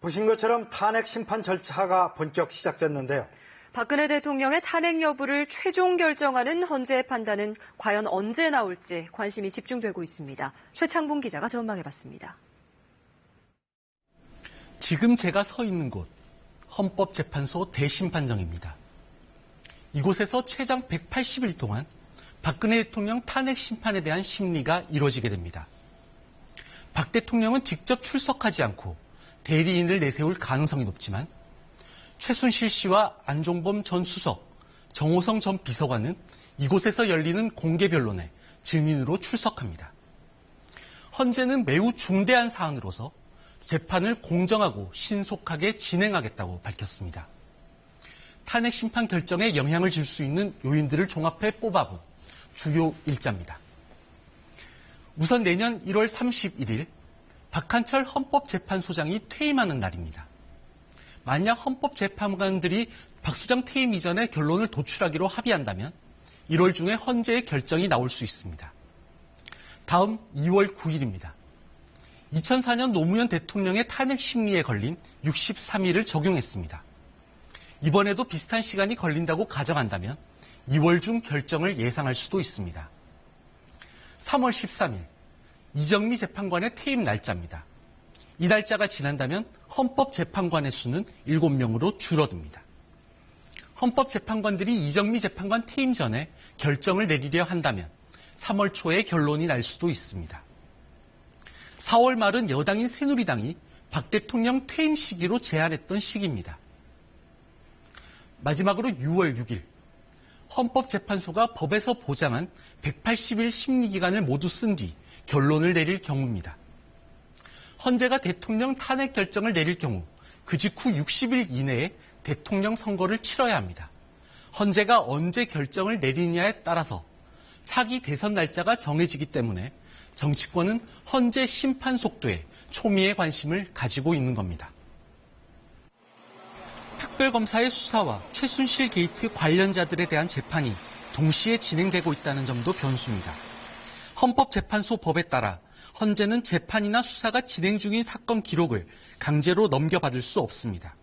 보신 것처럼 탄핵 심판 절차가 본격 시작됐는데요. 박근혜 대통령의 탄핵 여부를 최종 결정하는 헌재의 판단은 과연 언제 나올지 관심이 집중되고 있습니다. 최창봉 기자가 전망해봤습니다. 지금 제가 서 있는 곳, 헌법재판소 대심판정입니다. 이곳에서 최장 180일 동안 박근혜 대통령 탄핵 심판에 대한 심리가 이루어지게 됩니다. 박 대통령은 직접 출석하지 않고 대리인을 내세울 가능성이 높지만 최순실 씨와 안종범 전 수석, 정호성 전 비서관은 이곳에서 열리는 공개 변론에 증인으로 출석합니다. 헌재는 매우 중대한 사안으로서 재판을 공정하고 신속하게 진행하겠다고 밝혔습니다. 탄핵 심판 결정에 영향을 줄 수 있는 요인들을 종합해 뽑아본 주요 일자입니다. 우선 내년 1월 31일 박한철 헌법재판소장이 퇴임하는 날입니다. 만약 헌법재판관들이 박 소장 퇴임 이전에 결론을 도출하기로 합의한다면 1월 중에 헌재의 결정이 나올 수 있습니다. 다음 2월 9일입니다. 2004년 노무현 대통령의 탄핵 심리에 걸린 63일을 적용했습니다. 이번에도 비슷한 시간이 걸린다고 가정한다면 2월 중 결정을 예상할 수도 있습니다. 3월 13일, 이정미 재판관의 퇴임 날짜입니다. 이 날짜가 지난다면 헌법재판관의 수는 7명으로 줄어듭니다. 헌법재판관들이 이정미 재판관 퇴임 전에 결정을 내리려 한다면 3월 초에 결론이 날 수도 있습니다. 4월 말은 여당인 새누리당이 박 대통령 퇴임 시기로 제안했던 시기입니다. 마지막으로 6월 6일, 헌법재판소가 법에서 보장한 180일 심리기간을 모두 쓴 뒤 결론을 내릴 경우입니다. 헌재가 대통령 탄핵 결정을 내릴 경우 그 직후 60일 이내에 대통령 선거를 치러야 합니다. 헌재가 언제 결정을 내리느냐에 따라서 차기 대선 날짜가 정해지기 때문에 정치권은 헌재 심판 속도에 초미의 관심을 가지고 있는 겁니다. 특별검사의 수사와 최순실 게이트 관련자들에 대한 재판이 동시에 진행되고 있다는 점도 변수입니다. 헌법재판소 법에 따라 헌재는 재판이나 수사가 진행 중인 사건 기록을 강제로 넘겨받을 수 없습니다.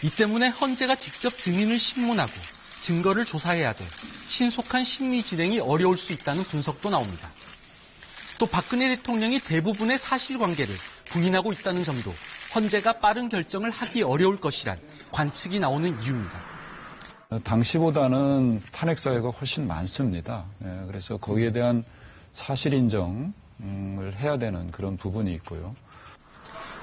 이 때문에 헌재가 직접 증인을 신문하고 증거를 조사해야 돼 신속한 심리 진행이 어려울 수 있다는 분석도 나옵니다. 또 박근혜 대통령이 대부분의 사실관계를 부인하고 있다는 점도 헌재가 빠른 결정을 하기 어려울 것이란 관측이 나오는 이유입니다. 당시보다는 탄핵 사유가 훨씬 많습니다. 그래서 거기에 대한 사실 인정을 해야 되는 그런 부분이 있고요.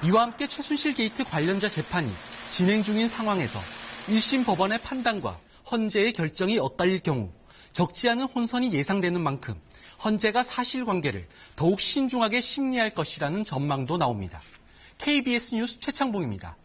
이와 함께 최순실 게이트 관련자 재판이 진행 중인 상황에서 1심 법원의 판단과 헌재의 결정이 엇갈릴 경우 적지 않은 혼선이 예상되는 만큼 헌재가 사실관계를 더욱 신중하게 심리할 것이라는 전망도 나옵니다. KBS 뉴스 최창봉입니다.